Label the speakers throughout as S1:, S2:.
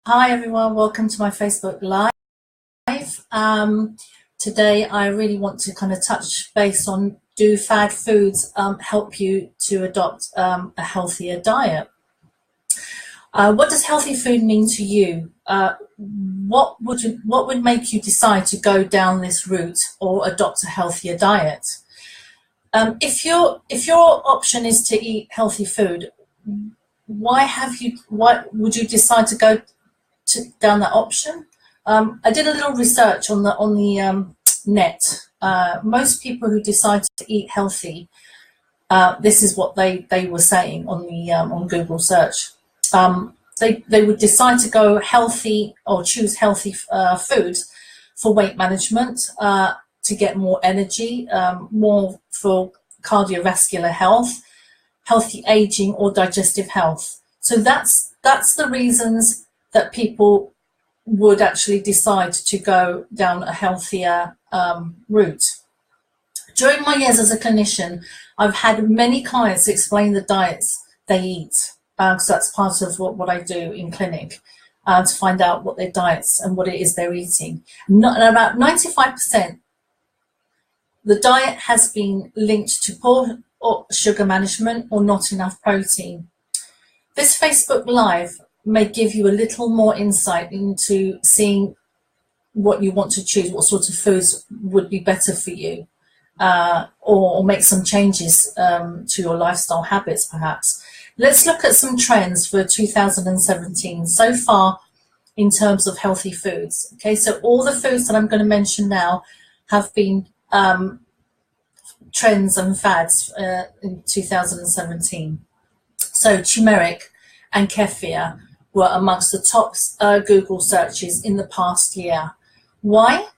S1: Hi everyone, welcome to my Facebook Live. Today I really want to kind of touch base on, do fad foods help you to adopt a healthier diet? What does healthy food mean to you? What would make you decide to go down this route or adopt a healthier diet? If your option is to eat healthy food, why would you decide to go down that option? I did a little research on the net. Most people who decide to eat healthy, this is what they were saying on the on Google search. They would decide to go healthy or choose healthy foods for weight management, to get more energy, more for cardiovascular health, healthy aging, or digestive health. So that's the reasons that people would actually decide to go down a healthier route. During my years as a clinician, I've had many clients explain the diets they eat, because that's part of what I do in clinic, to find out what their diets and what it is they're eating. And about 95%, the diet has been linked to poor sugar management or not enough protein. This Facebook Live may give you a little more insight into seeing what you want to choose, what sort of foods would be better for you, or make some changes to your lifestyle habits perhaps. Let's look at some trends for 2017 so far in terms of healthy foods. Okay, so all the foods that I'm going to mention now have been trends and fads in 2017. So turmeric and kefir were amongst the top Google searches in the past year. Why?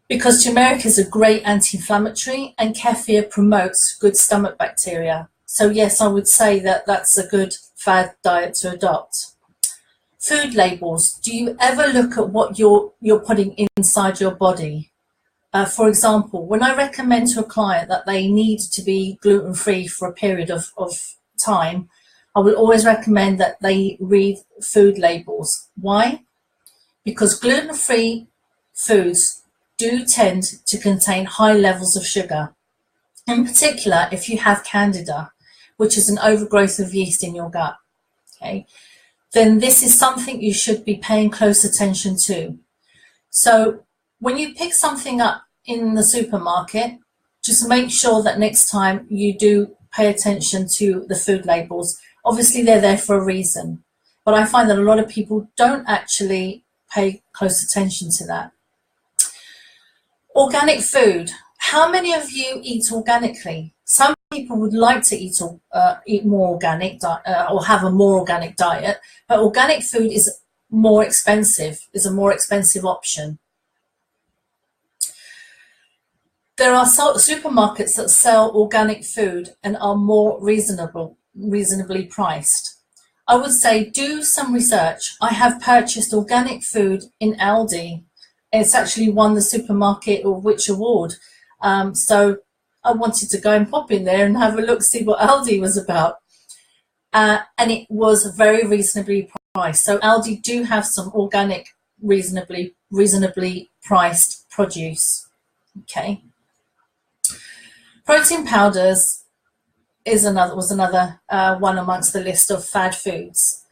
S1: Because turmeric is a great anti-inflammatory and kefir promotes good stomach bacteria. So yes, I would say that that's a good fad diet to adopt. Food labels. Do you ever look at what you're putting inside your body? For example, when I recommend to a client that they need to be gluten-free for a period of time, I will always recommend that they read food labels. Why? Because gluten-free foods do tend to contain high levels of sugar. In particular, if you have candida, which is an overgrowth of yeast in your gut, okay, then this is something you should be paying close attention to. So when you pick something up in the supermarket, just make sure that next time you do pay attention to the food labels. Obviously, they're there for a reason, but I find that a lot of people don't actually pay close attention to that. Organic food. How many of you eat organically? Some people would like to eat more organic or have a more organic diet, but organic food is more expensive, is a more expensive option. There are supermarkets that sell organic food and are more reasonably priced. I would say do some research. I have purchased organic food in Aldi. It's actually won the supermarket or which award. So I wanted to go and pop in there and have a look, see what Aldi was about. And it was very reasonably priced. So Aldi do have some organic, reasonably priced produce. Okay. Protein powders was another one amongst the list of fad foods.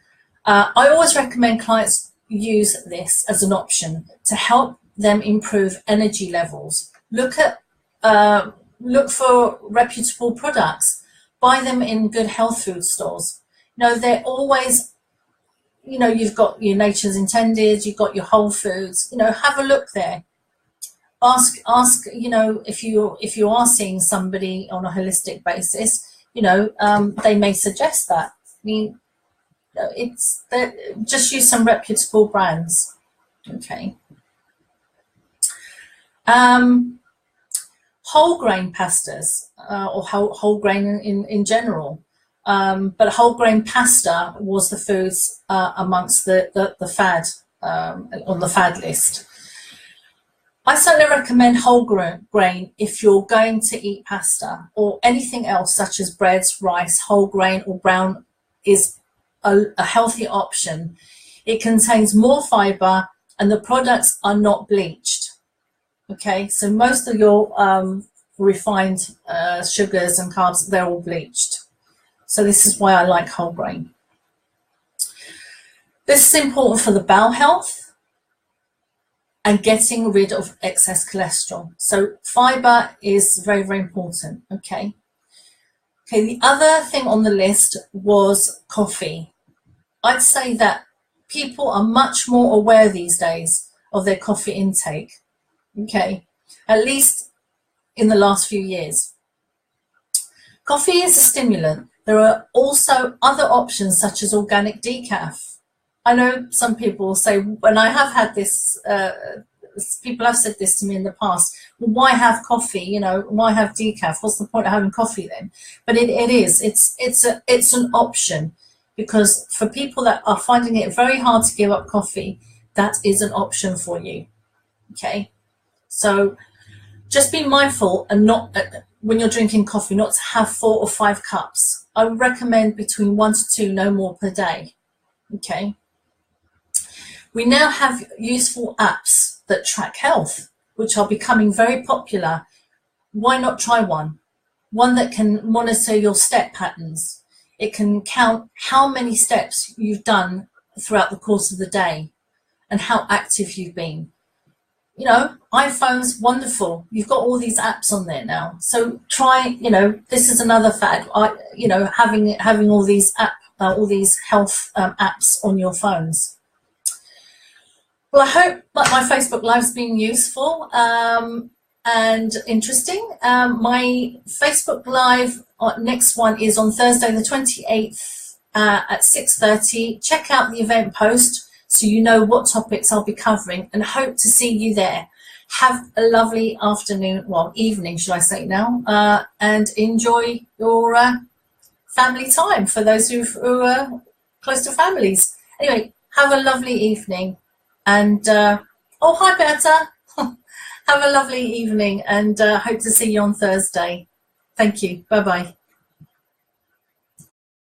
S1: I always recommend clients use this as an option to help them improve energy levels. Look for reputable products. Buy them in good health food stores. They're always, you've got your Nature's Intended, you've got your Whole Foods. Have a look there. Ask, if you are seeing somebody on a holistic basis, they may suggest that. I mean, just use some reputable brands. Okay. Whole grain pastas, or whole grain in general, but whole grain pasta was the foods amongst the fad, on the fad list. I certainly recommend whole grain if you're going to eat pasta, or anything else such as breads, rice. Whole grain or brown is a healthy option. It contains more fiber and the products are not bleached. Okay, so most of your refined sugars and carbs, they're all bleached. So this is why I like whole grain. This is important for the bowel health and getting rid of excess cholesterol. So fiber is very, very important, okay? Okay, the other thing on the list was coffee. I'd say that people are much more aware these days of their coffee intake, okay? At least in the last few years. Coffee is a stimulant. There are also other options such as organic decaf. I know some people say, when I have had this, people have said this to me in the past, well, why have coffee? You know, why have decaf? What's the point of having coffee then? But it's an option, because for people that are finding it very hard to give up coffee, that is an option for you. Okay, so just be mindful and not, when you're drinking coffee, not to have 4 or 5 cups. I would recommend between 1 to 2, no more per day. Okay. We now have useful apps that track health, which are becoming very popular. Why not try one? One that can monitor your step patterns. It can count how many steps you've done throughout the course of the day and how active you've been. You know, iPhone's wonderful. You've got all these apps on there now. So try, you know, this is another fad. You know, having all these health apps on your phones. Well, I hope that my Facebook Live's been useful and interesting. My Facebook Live next one is on Thursday the 28th at 6:30. Check out the event post so you know what topics I'll be covering, and hope to see you there. Have a lovely afternoon, well, evening, should I say now, and enjoy your family time for those who are close to families. Anyway, have a lovely evening. And, oh, hi, Berta. Have a lovely evening, and hope to see you on Thursday. Thank you. Bye-bye.